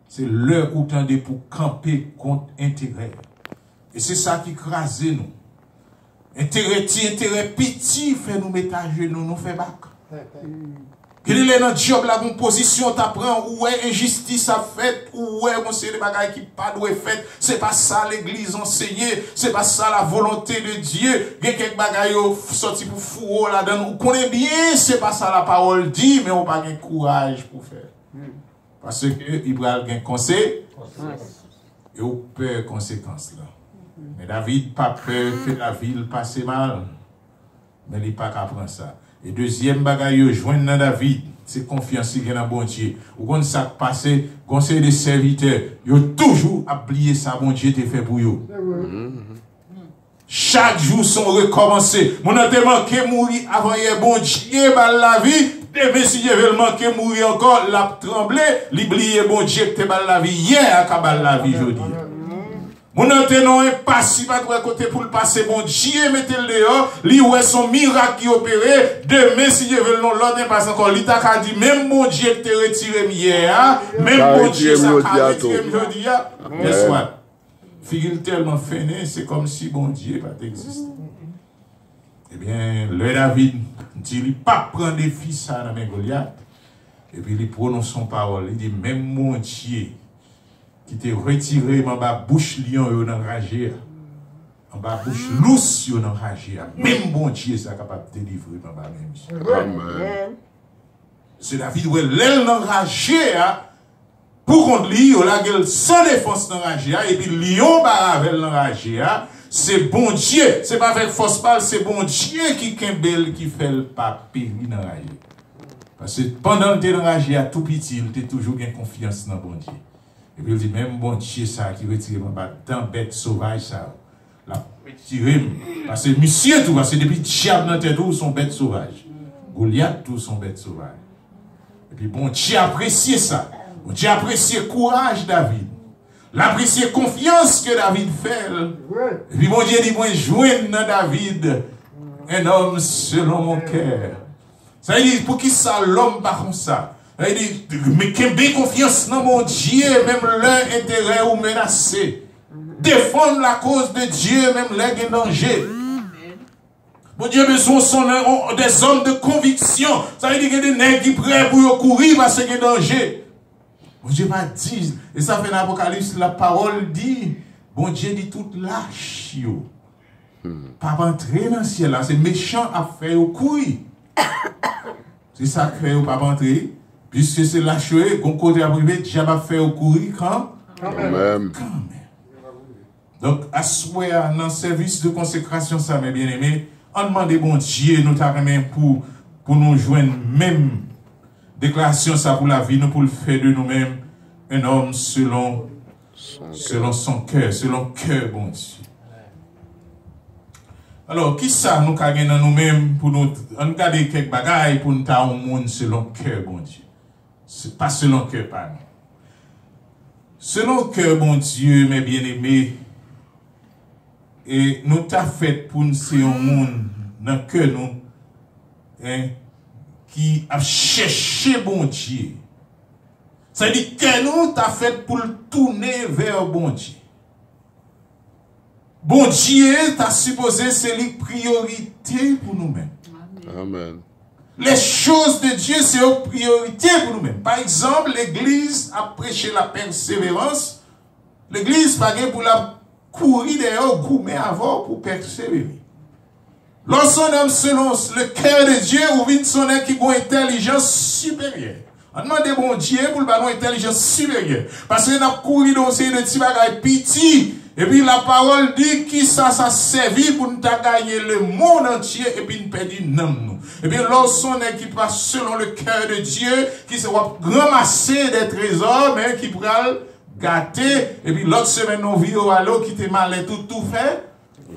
C'est l'heure où t'en pour camper contre intérêt. Et c'est ça qui crase nous. Intérêt petit fait nous mettre à genoux, nous fait bac. Quel est notre job là, une position t'apprends, où est injustice à fait, où est on sait des bagailles qui pas doit fait, c'est pas ça l'église enseignée, c'est pas ça la volonté de Dieu. Il y a quelques bagailles sorti pour fou là-dedans, on connaît bien, c'est pas ça la parole dit, mais on pas de courage pour faire. Parce que Ibrahim a un conseil et on peur conséquences là. Mais David pas peur que la ville passe mal. Mais il n'est pas qu'à prendre ça. Et deuxième bagaille, joindre dans David, c'est confiance qu'il y a dans bon Dieu. Ou quand ça passe, conseil des serviteurs, ils ont toujours oublié ça, bon Dieu te fait pour eux. Chaque jour sont recommencés. Mon a manqué mourir avant hier, bon Dieu, la vie. Demain, si je veux manquer mourir encore, la trembler, l'oublier, bon Dieu, te bal la vie hier, à la vie aujourd'hui. Mon non est pas si pas de côté pour le passer, bon Dieu, mettez-le dehors, li ouais son miracle qui opéré, demain si je veux le nom, l'autre n'est pas encore, l'État a dit, même bon Dieu te retiré hier, même bon Dieu ça a retiré aujourd'hui, guess what? Figure tellement fainé, c'est comme si bon Dieu pas existé. Eh bien, le David dit, il pas prendre des fils ça dans mes Goliath, et puis il prononce son parole, il dit, même mon Dieu, qui te retiré en bas bouche lion yo dans ragé en bas bouche lousse yo dans ragé même bon Dieu ça capable de délivrer en bas même amen c'est David ouais l'aile dans ragé pour contre lui yo la gueule sans défense dans ragé et puis lion baravel dans ragé c'est bon Dieu c'est pas avec force parle c'est bon Dieu qui kembel qui fait le pas périr dans ragé parce que pendant le dans ragé à tout petit il était toujours bien confiance dans bon Dieu. Et puis il dit, même bon Dieu, ça, qui retire mon bas, dans bête sauvage, ça, la retire, parce que monsieur, tout, parce que depuis diable dans tête, tout sont bêtes sauvages. Goliath, tout sont bêtes sauvages. Et puis bon Dieu apprécie ça. Bon Dieu apprécie le courage David. L'apprécie confiance que David fait. Et puis bon Dieu dit, moi, joindre dans David un homme selon mon cœur. Ça veut dire, pour qui ça, l'homme par contre ça? Il dit, mais qu'il ait confiance dans mon Dieu, même leur intérêt ou menacé. Défendre la cause de Dieu, même leur danger. Mon Dieu, besoin sont des hommes de conviction. Ça veut dire qu'il y a des nègres qui prêts pour courir parce qu'il y a danger. Mon Dieu va dire, et ça fait dans l'Apocalypse, la parole dit, bon Dieu dit tout lâche. Pas entrer dans le ciel là, c'est méchant à faire courir. C'est ça que fait pas entrer. Puisque c'est lâché, qu'on côté à privé, déjà va faire courir quand même. Donc, à souhait, dans le service de consécration, ça, mes bien-aimés, on demande bon Dieu, nous t'avons pour nous joindre même déclaration, ça pour la vie, nous pour le faire de nous-mêmes, un homme selon son cœur, selon cœur, bon Dieu. Alors, qui ça nous avons dans nous-mêmes pour nous regarder quelques bagailles pour nous avoir un monde selon cœur, bon Dieu. C'est pas selon cœur, pas nous. Selon cœur, mon Dieu, mes bien-aimés, et nous t'a fait pour nous, c'est un monde dans le cœur, nous, hein, qui a cherché bon Dieu. Ça veut dire que nous t'a fait pour le tourner vers bon Dieu. Bon Dieu t'a supposé c'est les priorités pour nous-mêmes. Amen. Les choses de Dieu, c'est une priorité pour nous-mêmes. Par exemple, l'Église a prêché la persévérance. L'Église pas pour la courir d'ailleurs, gourmet avant pour persévérer. Lorsqu'on homme selon le cœur de Dieu, ou vient son qui a une intelligence supérieure. On demande bon Dieu pour le ballon intelligence supérieure. Parce qu'on a couru dans ces petits bagages petits. Et puis la parole dit que ça servi pour nous gagner le monde entier et puis nous perdre nous. Et puis lorsqu'on est qui passe selon le cœur de Dieu, qui se va ramasser des trésors, mais qui pourra gâter. Et puis l'autre semaine, on vit au halo qui te mal tout fait.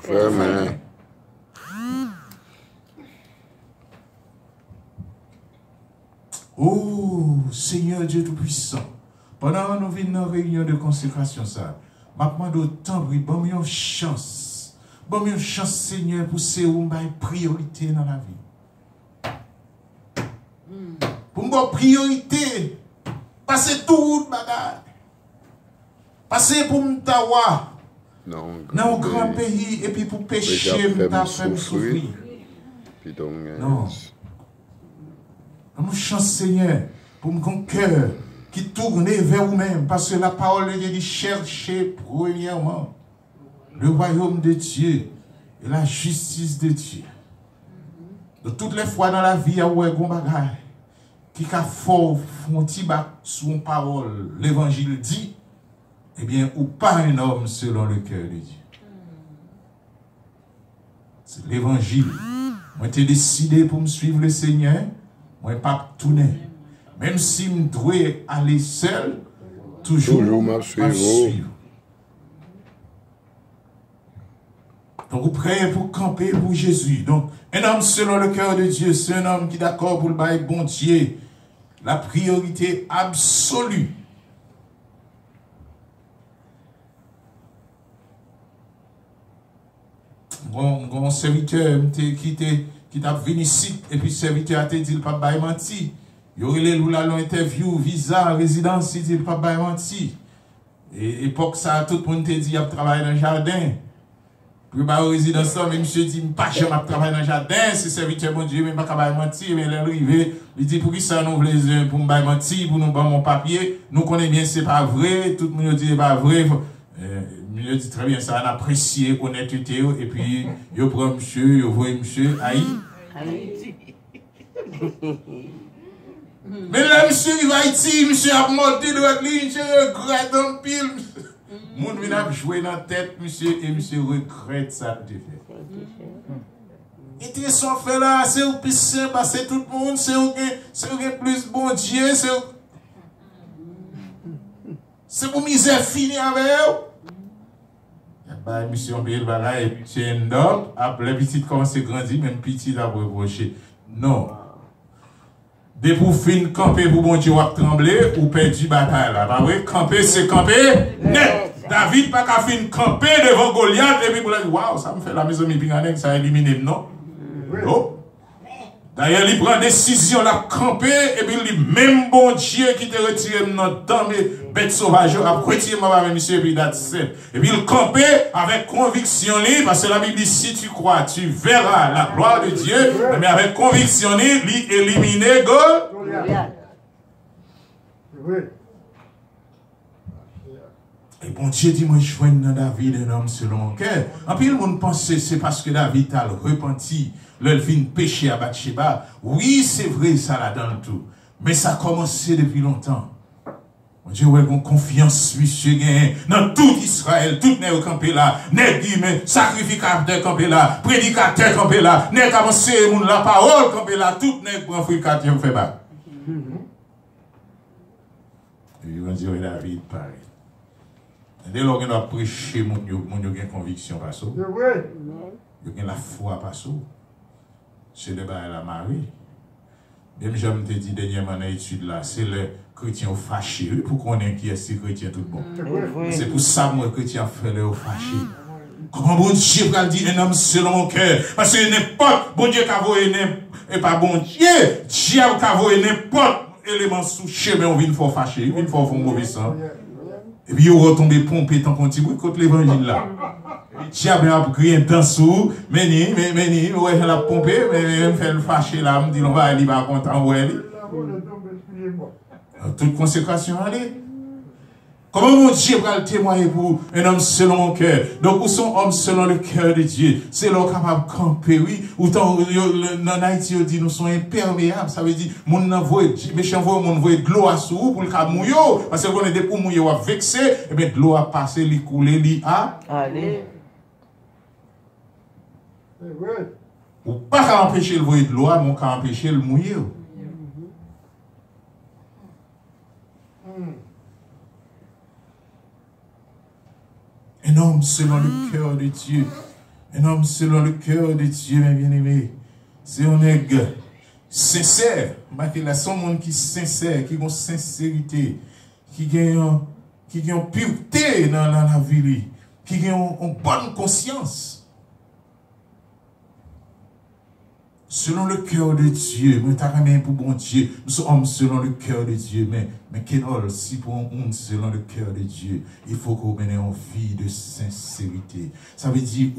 Fait. Oh, Seigneur Dieu Tout-Puissant, pendant que nous venons dans la réunion de consécration, ça, je demande autant, bon, une chance. Bon, une chance, Seigneur, pour ces priorité dans la vie. Pour une priorité, passer tout le bagage. Passer pour m'tawa. Dans Dans un grand pays, et puis pour pécher, m'ta fait souffrir. Non. Nous chante Seigneur pour mon cœur qui tourne vers vous-même. Parce que la parole de Dieu dit cherchez premièrement le royaume de Dieu et la justice de Dieu. De toutes les fois dans la vie, il y a un bagage qui a fort un petit bac sur une parole. L'évangile dit, eh bien, ou pas un homme selon le cœur de Dieu. C'est l'évangile. Moi, j'ai décidé pour me suivre le Seigneur. Moi, pas tourner. Même si je dois aller seul, toujours me suivre. Donc, vous priez pour camper pour Jésus. Donc, un homme selon le cœur de Dieu, c'est un homme qui est d'accord pour le bail bon Dieu. La priorité absolue. Mon serviteur qui t'a venu ici, et puis le serviteur a dit, il pas bail menti. Il y aurait les interview, visa, résidence, il dit, pas bail menti. Et époque ça, tout le monde te dit, il a travaillé dans le jardin. Puis, bah, résidence, mais monsieur dit, pas jamais travailler dans le jardin, c'est serviteur, mon Dieu, mais pas capable de mentir, mais l'arrivée, il dit, pour qui ça nous voulait, pour me mentir, pour nous prendre mon papier, nous connaissons bien, c'est pas vrai, tout le monde dit, c'est pas vrai. Je dis très bien, ça, on apprécie honnêteté, et puis, je prends monsieur, je vois monsieur, aïe. Mais là, monsieur, il va ici, monsieur a monté de votre ligne, monsieur regrette un pile. Moun vient jouer dans la tête, monsieur, et monsieur regrette ça que tu fais. Et tu es fait là, c'est au plus simple, c'est tout le monde, c'est au plus bon Dieu, c'est pour misère finie avec eux. Bah, monsieur, on paye le bagage, et puis tu es un homme, après, petit commence à grandir, même petit à reprocher. Non. Dès pour fin camper pour bon Dieu, ou trembler, ou perdu bataille là. Pas vrai? Camper, c'est camper net. David pas qu'à fin camper devant Goliath, et puis pour dire, waouh, ça me fait la maison, mais ça a éliminé, non? Non. D'ailleurs, il prend décision, la camper, et puis il dit, même bon Dieu qui te retire notre temps, mais bête sauvage, a retiré ma monsieur, et puis et puis il camper avec conviction, parce que la Bible dit, si tu crois, tu verras la gloire de Dieu, mais avec conviction, il éliminer Goliath. Et bon Dieu dit, moi, je joins dans David un homme selon mon cœur. En plus, le monde pense que c'est parce que David a repenti, le fin péché à Bathsheba. Oui, c'est vrai, ça là dans tout. Mais ça a commencé depuis longtemps. Mon Dieu, ouais, qu'on confiance, monsieur, dans tout Israël, tout n'est campé là, n'est sacrificateur campé là, prédicateur campé là, n'est commencé, la parole campé là, tout n'est prédicateur fait bas. Et ils vont dire, David, pareil. Dès lors qu'on a prêché, mon Dieu a conviction, pas ça. Il y a la foi, pas ça. C'est le bail la Marie. Même je me dit dernièrement dans l'étude là, c'est les chrétiens fâchés. Pour qu'on ait qui est ces chrétiens tout bon. C'est pour ça que les chrétiens fait les fâchés. Comment bon Dieu va dire un homme selon mon cœur? Parce que n'importe, bon Dieu qui a voulu, et pas bon Dieu, Dieu qui a voulu n'importe élément sous chemin, on vient fort fâché, on vient fort mauvais sang. Et puis, il retombe pompé tant qu'on dit, contre l'évangile là. Diable a pris un temps sous, mais ouais, je l'ai pompé, mais me fait le fâcher là, me dit, on va aller, va content, ouais. Toute consécration, allez. Comment mon Dieu va le témoigner pour un homme selon mon cœur? Donc, où sont hommes selon le cœur de Dieu? C'est là capable de camper, oui. Ou dans Haïti, on dit, nous sommes imperméables. Ça veut dire, mon méchant voit, mon voit de l'eau à sous pour le cas mouillé. Parce que quand on est pour mouiller, on va vexer, et bien, de l'eau a passé, il coulé, il a. Allez. Ou pas qu'à empêcher le voyer de l'eau, mais qu'à empêcher le mouiller. Un homme selon le cœur de Dieu. Un homme selon le cœur de Dieu, mes bien-aimés. C'est un nègre sincère. Là, c'est un monde qui est sincère, qui a une sincérité, qui a une pureté dans la vie, qui a une bonne conscience. Selon le cœur de Dieu, nous t'arrêtons pour bon Dieu. Nous sommes hommes selon le cœur de Dieu, mais Mais Kenol, si pour un monde selon le cœur de Dieu, il faut qu'on mène une vie de sincérité. Ça veut dire,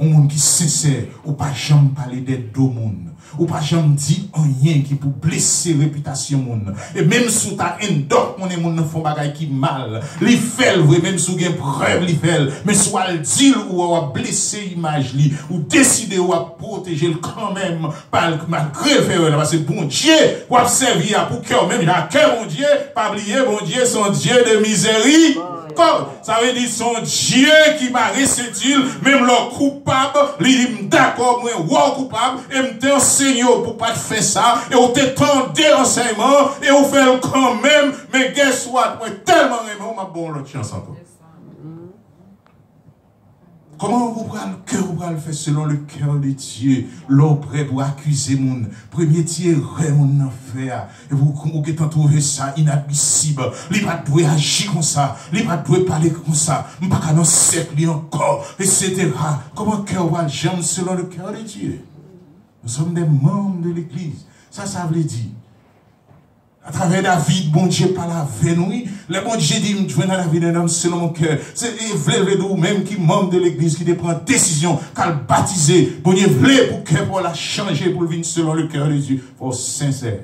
un monde qui est sincère, ou pas jamais parler des deux mondes, ou pas jamais dire rien qui peut blesser la réputation monde. Et même sous ta haine d'autres, on est monde font bagaille qui mal. Li fait vrai, même sous une preuve, li fait. Mais soit le dire ou à blesser l'image li, ou décider ou à protéger le quand même, malgré le fait, parce que bon Dieu, pour servir pour cœur, même il a cœur, mon Dieu, pas oublier, bon Dieu, son Dieu de miséricorde. Ça veut dire son Dieu qui m'a reçu, même leur coupable, il dit d'accord, moi, ou coupable, et me t'enseigne pour pas faire ça, et on t'étend des enseignements, et on fait le quand même, mais guess what, moi, tellement aimé, on m'a bon l'autre chance encore. Comment vous prenez le cœur, vous le faire selon le cœur de Dieu, l'homme prêt pour accuser mon premier tir, mon affaire, et vous avez trouvé ça inadmissible, il ne pas agir comme ça, il ne pas parler comme ça, il ne pas dans cercle encore, etc. Comment le cœur va jamais selon le cœur de Dieu? Nous sommes des membres de l'église. Ça veut dire. À travers David, bon Dieu parle avec nous. Le bon Dieu dit, je vais dans la vie d'un homme selon mon cœur. C'est vous même qui membre de l'église, qui prend décision, qu'à le baptiser. Bon Dieu voulait pour que pour la changer, pour venir selon le cœur de Dieu. Il faut sincère.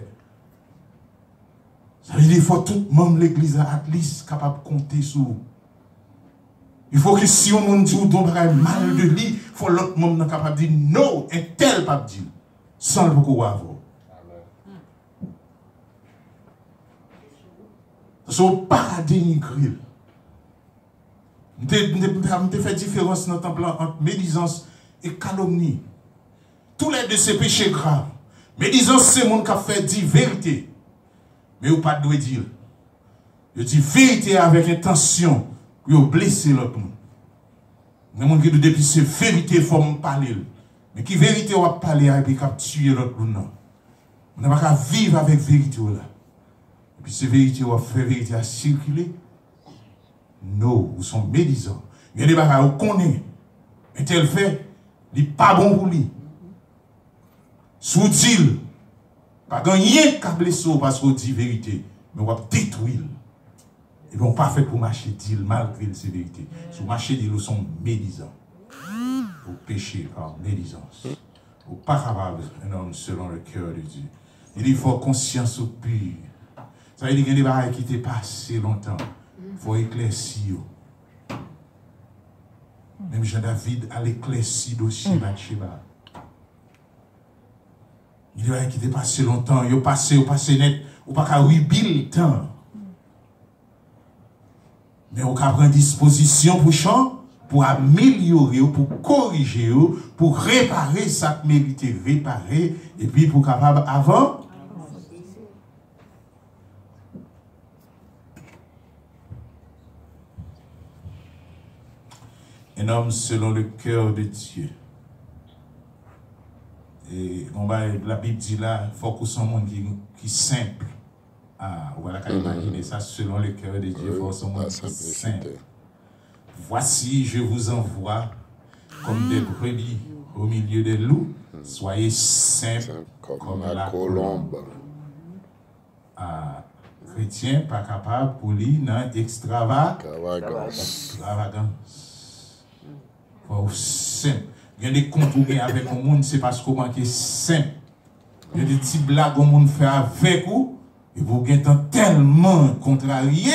Ça veut dire qu'il faut tout membre de l'église, à least, capable de compter sur vous. Il faut que si on dit ou don mal de lui, il faut l'autre membre capable de dire non, un tel pas dire. Sans le beaucoup avoir. Son paradigme grill. Je fait différence dans ton plan entre médisance et calomnie. Tous les deux ces péchés graves. Médisance, c'est mon qui a fait dire vérité. Mais ou pas de dire. Je dis vérité avec intention pour blesser l'autre monde. Mais mon qui depuis c'est vérité, il faut me parler. Mais qui vérité on va parler et puis tuer l'autre monde. On n'a pas qu'à vivre avec vérité là. Et puis, ces vérités, on va faire vérité à circuler. Non, vous sont médisants. Il y a des bagages, on connaît. Et tel fait, il n'est pas bon pour lui. Sous-il, pas gagner qu'à blesser parce qu'on dit vérité, mais on va détruire. Et bien, on pas fait pour marcher d'île malgré ces vérités. Sous marcher d'île, ils sont médisants. Pour pécher par médisance. Ou pas capable, un homme selon le cœur de Dieu. Il faut conscience au pur. Ça veut dire qu'il y a des bagages qui étaient passés longtemps. Il faut éclaircir. Même Jean-David a l'éclairci dossier Bathsheba. Il y a des bagages qui étaient passés longtemps. Ils ont passé net. Ou pas qu'à rebuild le temps. Mais on a pris disposition pour champ, pour améliorer, pour corriger, pour réparer ça qui méritait réparer. Et puis pour capable avant. Un homme selon le cœur de Dieu. Et la Bible dit là, il faut que ce soit un monde qui est simple. Ah, voilà, qu'à imaginer ça selon le cœur de Dieu, il faut que ce soit un monde qui est simple. Voici, je vous envoie comme des brebis au milieu des loups. Soyez simples comme la colombe. Ah, chrétien, pas capable pour lui, non, extravagance. Simple. Il y a des contours avec le monde, c'est parce qu'on manque simple. Il y a des petits blagues que le monde fait avec vous, et vous êtes tellement contrarié,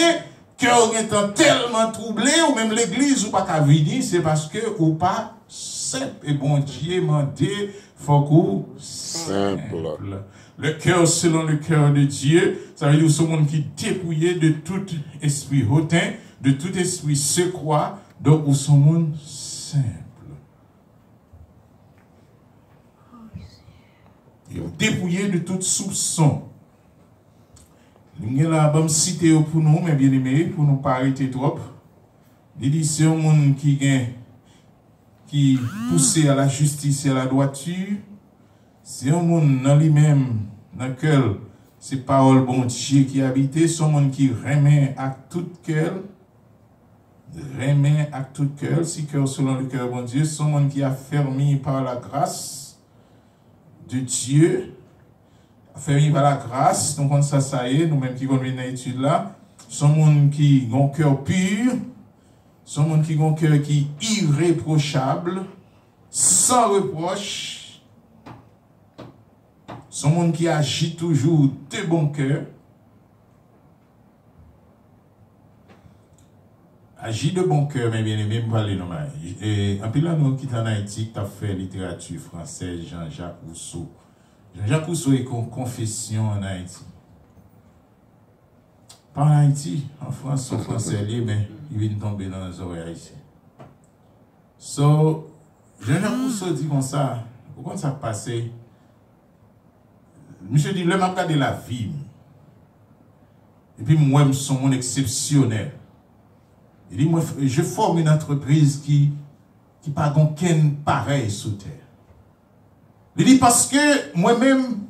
que vous êtes tellement troublé, ou même l'église, ou pas qu'à venir, c'est parce que vous pas simple. Et bon Dieu m'a dit, faut que vous simple. Le cœur selon le cœur de Dieu, ça veut dire que ce monde qui est dépouillé de tout esprit hautain, de tout esprit secrois, donc où ce monde simple. Il est dépouillé de tout soupçon. Je vais citer pour nous, mes bien-aimés, pour ne pas arrêter trop. Il dit c'est un monde qui pousse à la justice et à la droiture. C'est un monde dans lui-même, dans lequel ces paroles bon Dieu qui habitent, c'est un monde qui remet à tout cœur. Remet à tout cœur, si cœur selon le cœur bon Dieu, c'est un monde qui a fermé par la grâce de Dieu Fait vivre la grâce, donc ça y est, nous-mêmes qui conduisons l'étude là, sont gens qui ont un cœur pur, sont gens qui ont un cœur qui est irréprochable, sans reproche, sont gens qui agit toujours de bon cœur, agit de bon cœur, mais bien aimé, parler normal. Et en plus là, nous qui en Haïti, qui a fait littérature française, Jean-Jacques Rousseau. Jean-Jacques Rousseau est en confession en Haïti. Pas en Haïti, en France, son français mais il vient tomber dans les oreilles haïtiennes. So, Jean-Jacques Rousseau dit comme ça, pourquoi ça passe? Monsieur dit, le m'a regardé la vie. Et puis moi, je suis un monde exceptionnel. Il dit, moi, je forme une entreprise qui n'a aucun pareil sous terre. Il dit, parce que moi-même,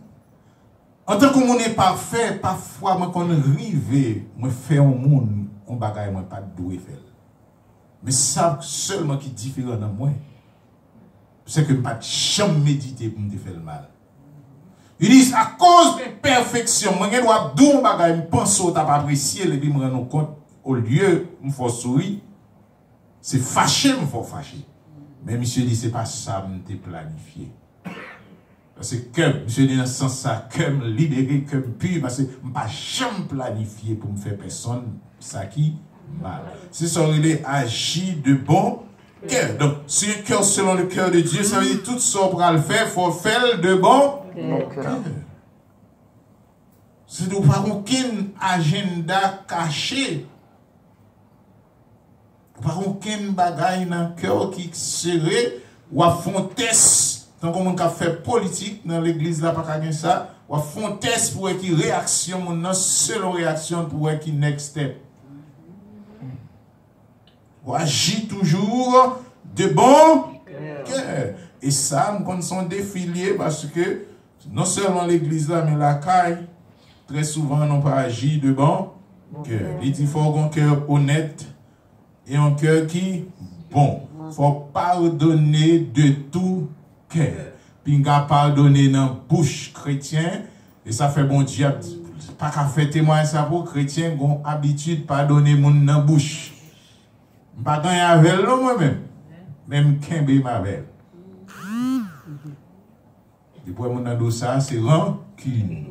en tant que monde est parfait, parfois, moi, quand je rive, moi, fais un monde, on bagaille, moi, pas de doué faire. Mais ça, seulement qui est différent dans moi, c'est que je ne pas jamais méditer pour me faire le mal. Il dit, à cause de perfection, moi, je dois faire un bagaille, je pense que je n'ai pas apprécié, et puis je me rends compte, au lieu de me faire sourire, c'est fâché, me faire fâcher. Mais monsieur dit, c'est pas ça que je planifié. Parce que monsieur dit dans ce sens ça, comme libéré, comme pur, parce que je ne pas jamais planifié pour me faire personne, ça qui mal. C'est ça, il est agi de bon cœur. Donc, si un cœur selon le cœur de Dieu, ça veut dire tout ça pour le faire, il faut faire de bon cœur. C'est donc pas aucun agenda caché. Pas aucun bagaille dans le cœur qui serait ou à fontes. Tant qu'on a fait politique dans l'église là, pas qu'à ça, ou à fontes pour qu'il réaction, non seule réaction pour qu'il next step. Ou agit toujours de bon cœur. Et ça, nous sont défilés parce que non seulement l'église là, mais la caille, très souvent, n'ont pas agi de bon cœur. Il faut un cœur honnête. Et un cœur qui bon. Il faut pardonner de tout cœur. Puis on pardonner dans la bouche chrétien. Et ça fait bon Dieu. Pas qu'à faire témoin ça pour chrétien qui ont habitude de pardonner mon dans la bouche. Je ne pas gagner avec moi-même. Même Kembe m'avait. Et pour mon dans ça, c'est rancune.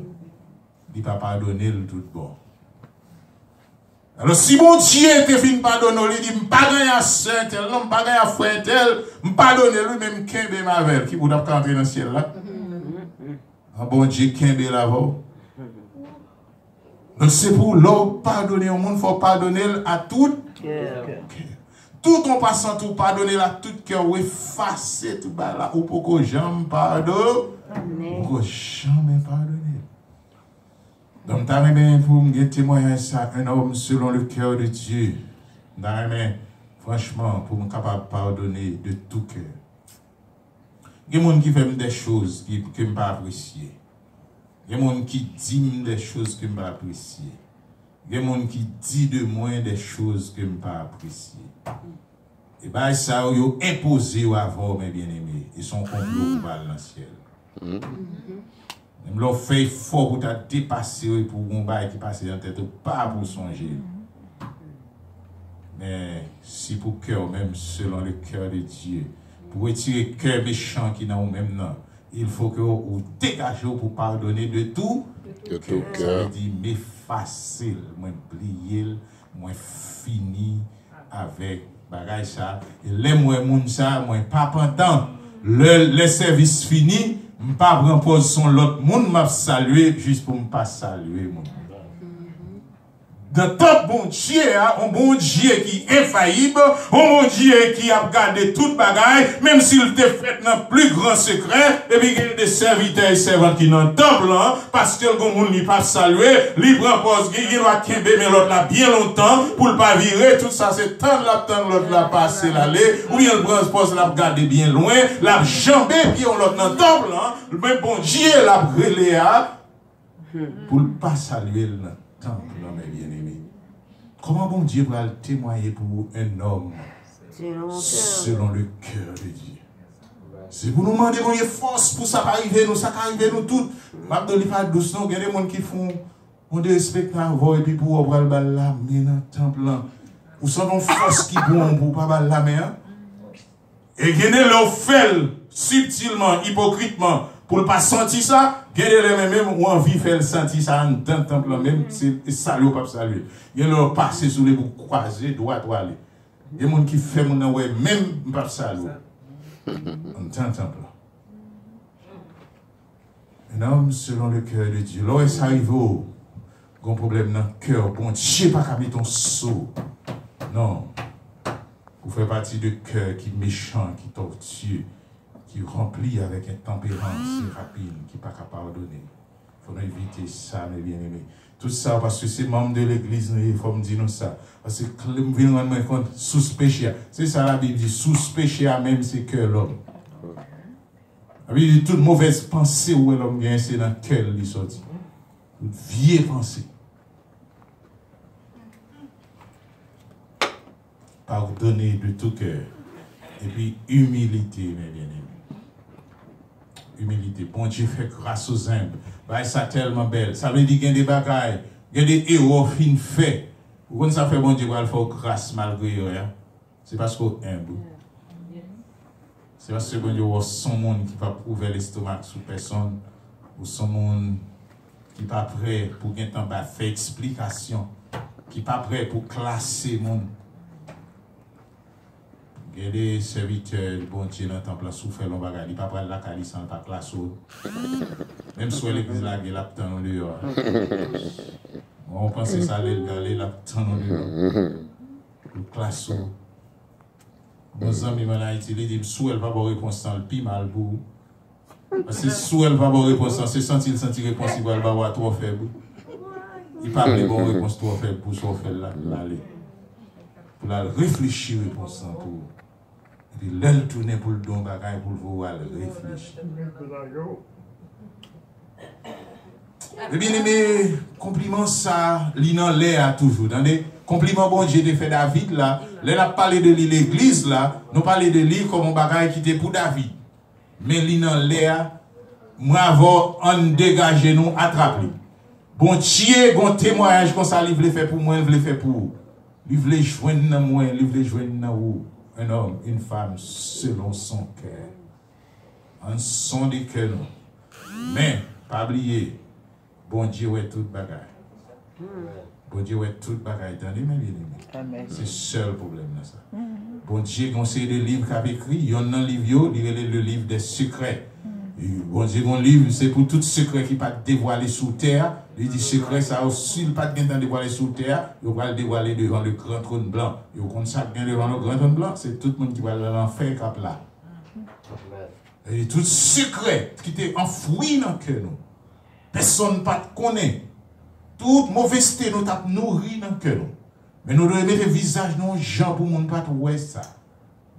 Il ne pas pardonner le tout bon. Alors, si mon Dieu te fin pardonner, il dit, je ne pas gagner à saint tel, non, je ne pas gagner à frère tel, je pardonner lui-même, Kembe Mavel, qui vous a entrer dans le ciel là. Un bon Dieu, Kembe là-bas. Donc, c'est pour l'homme pardonner au monde, il faut pardonner à tout cœur. Tout en passant, tout pardonner à tout cœur, ou effacer tout là, ou pour que jamais pardonne, pour que jamais pardonner. Donc, t'as bien pour me témoigner ça, un homme selon le cœur de Dieu. Franchement, pour me capable de pardonner de tout cœur. Il y a des gens qui font des choses que je ne peux pas apprécier. Il y a des gens qui disent des choses que je ne peux pas apprécier. Il y a des gens qui disent de moi des choses que je ne peux pas apprécier. Et bien, ça, ils ont imposé avant, mes bien-aimés. Ils sont complot pour aller dans le ciel. Même leur fait fort pour te dépasser pour un bail qui passe dans la tête, pas pour songer. Mais si pour cœur, même selon le cœur de Dieu, pour retirer le cœur méchant qui n'a même non, il faut que vous dégagez pour pardonner de tout. De tout cœur. Ça veut dire, mais facile, moins plié, moins fini avec bagage ça. Et les moins moun ça, moins pas pendant le service fini. Je ne vais pas prendre position l'autre monde m'a salué juste pour ne pas saluer. Dans tout bon Dieu, un bon Dieu qui est infaillible, un bon Dieu qui a gardé toute bagaille, même s'il te fait dans le plus grand secret, et puis il y a des serviteurs et servantes qui n'ont temple, parce que le monde n'est pas salué, il prend pause, il doit kembe, mais l'autre là bien longtemps, pour ne pas virer, tout ça c'est tant l'autre là passer l'aller, ou bien le prend pause, l'a garder bien loin, l'a jambé, puis l'autre dans le temple, mais bon Dieu l'a brûlé, pour ne pas saluer le temple, mes bien-aimés. Comment bon Dieu va témoigner pour un homme selon le cœur de Dieu? C'est pour nous demander mon force pour ça arriver nous, ça arriver nous tous. Maintenant, il pas douce, non, il y a des gens qui font des spectacles, et puis pour avoir le bal là, mais dans le temple là. Ou sont une force qui bon pour pas bal la main. Et gagner leur fait subtilement, hypocritement, pour ne pas sentir ça, gagner les mêmes ou envie de faire sentir ça dans le temple là, même c'est salut ou pas saluer. Il y a leur passer sur les bouts croisés, droit ou aller. Il y a des gens qui font mon ouais, même pas saluer. Dans le temple là. Un homme selon le cœur de Dieu. Lorsqu'il arrive au problème dans le cœur, bon Dieu, pas qu'à mettre ton saut. Non. Vous faites partie de cœur qui est méchant, qui tortue, qui remplit avec une tempérance rapide, qui n'est pas capable de pardonner. Il faut éviter ça, mes bien-aimés. Tout ça parce que c'est membre de l'église, il faut me dire nous ça. Parce que nous venons rendre compte sous péché. C'est ça la Bible dit, sous péché même c'est cœur l'homme. La Bible dit toute mauvaise pensée où l'homme vient, c'est dans quel il sortit. Toute vieille pensée. Pardonner de tout cœur. Et puis, humilité, mes bien-aimés. Humilité. Bon Dieu fait grâce aux humbles. Bah, ça tellement belle. Ça veut dire qu'il y a des bagailles, il y a des héros fin fait. Pourquoi ça fait bon Dieu va faire grâce malgré eux? C'est parce qu'on est humble. C'est parce que bon Dieu a son monde qui va prouver l'estomac sous personne. Ou son monde qui n'est pas prêt pour qu'il faire explication. Qui n'est pas prêt pour classer le monde. Il y a des serviteurs, bon Dieu, dans le temple, souffert, on va regarder, il ne va pas la calice, il ne va pas classer. Même si l'église là, il y a l'aptan dehors. On pense que ça allait aller l'aptan dehors. Pour classer. Nos amis en Haïti, ils disent, sous elle va avoir réponse dans le pire mal pour. Parce que sous elle va avoir réponse, c'est sentir réponse, il va avoir trop faible. Il parle de bonne réponse trop faible pour ça faire l'aller. Pour la réfléchir réponse pour. Et puis l'aile tourner pour le don bagaille pour le voir réfléchir. Et bien aimé, compliment ça, l'inan l'air toujours. Attendez, compliment bon Dieu de fait David là. Là, on a parlé de l'église là, nous parlons de lui comme un bagaille qui était pour David. Mais l'inan l'air, moi avant, on dégage nous, attrape-lui. Bon Dieu, un témoignage comme ça, il veut faire pour moi, il veut faire pour vous. Il veut joindre dans moi, il veut joindre dans vous. Un homme, une femme, selon son cœur. En son de cœur. Mais, pas oublier, bon Dieu est tout bagaille. Bon Dieu est tout bagaille. Attendez, mes bien-aimés. C'est le seul problème là ça. Bon Dieu conseille des livres qu'il a écrit. Il y a un livre, il est le livre des secrets. Bon Dieu, mon livre, c'est pour tout secret qui pas dévoilé sous terre. Il dit secret, ça aussi, il pas de dévoilé sous terre, il va le dévoiler devant le grand trône blanc. Et au compte ça bien devant le grand trône blanc, c'est tout le monde qui va l'enfer cap là. Et tout secret qui était enfoui dans le cœur nous. Personne ne pas connaît. Toute mauvaiseté nous t'a nourri dans le cœur nous. Mais nous devons mettre le visage dans les gens pour ne pas voir ça.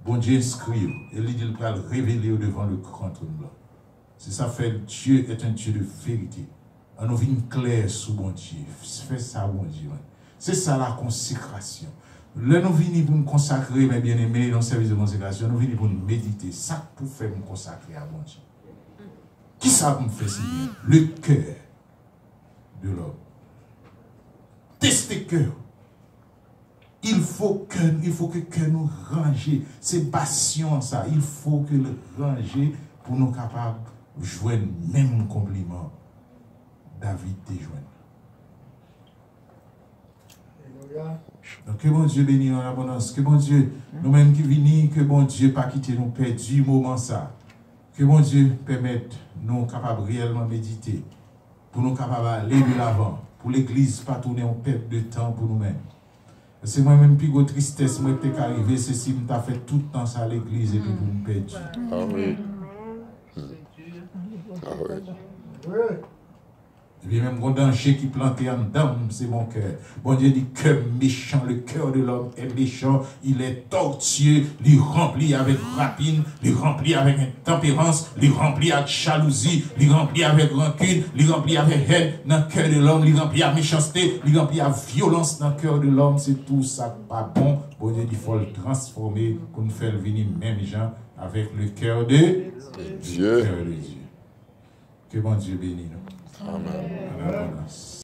Bon Dieu inscrit, et il dit qu'il va le révéler devant le grand trône blanc. C'est ça fait Dieu est un Dieu de vérité. On nous vient clair sous bon Dieu. Fais ça, bon Dieu. C'est ça la consécration. Là, nous venons pour nous consacrer, mes bien-aimés, dans le service de consécration, nous venons pour nous méditer. Ça pour faire nous consacrer à bon Dieu. Qui ça nous fait signer? Le cœur de l'homme. Testez cœur. Il faut que le cœur nous range. C'est passion ça. Il faut que le ranger pour nous capables de jouer le même compliment. David te joint. Donc que bon Dieu bénisse en abondance. Que bon Dieu, nous-mêmes qui venons, que bon Dieu pas quitter nous perdu moment ça. Que bon Dieu permette nous capables réellement méditer. Pour nous capables aller de l'avant. Pour l'église, pas tourner en perte de temps pour nous-mêmes. C'est moi-même plus de tristesse, moi qui est arrivé, c'est si je t'ai fait tout le temps ça à l'église et puis vous me perdez. Ah oui. Ah oui. Et puis même un danger qui planté en dame, c'est mon cœur. Bon Dieu dit que méchant, le cœur de l'homme est méchant, il est tortueux, il rempli avec rapine, il rempli avec intempérance, il rempli avec jalousie, il rempli avec rancune, il rempli avec haine dans le cœur de l'homme, il rempli avec méchanceté, il rempli avec violence dans le cœur de l'homme, c'est tout ça pas bon. Bon Dieu dit qu'il faut le transformer pour nous faire venir même gens avec le cœur de Dieu. Cœur de Dieu. Que bon Dieu bénisse nous. Amen. En abondance.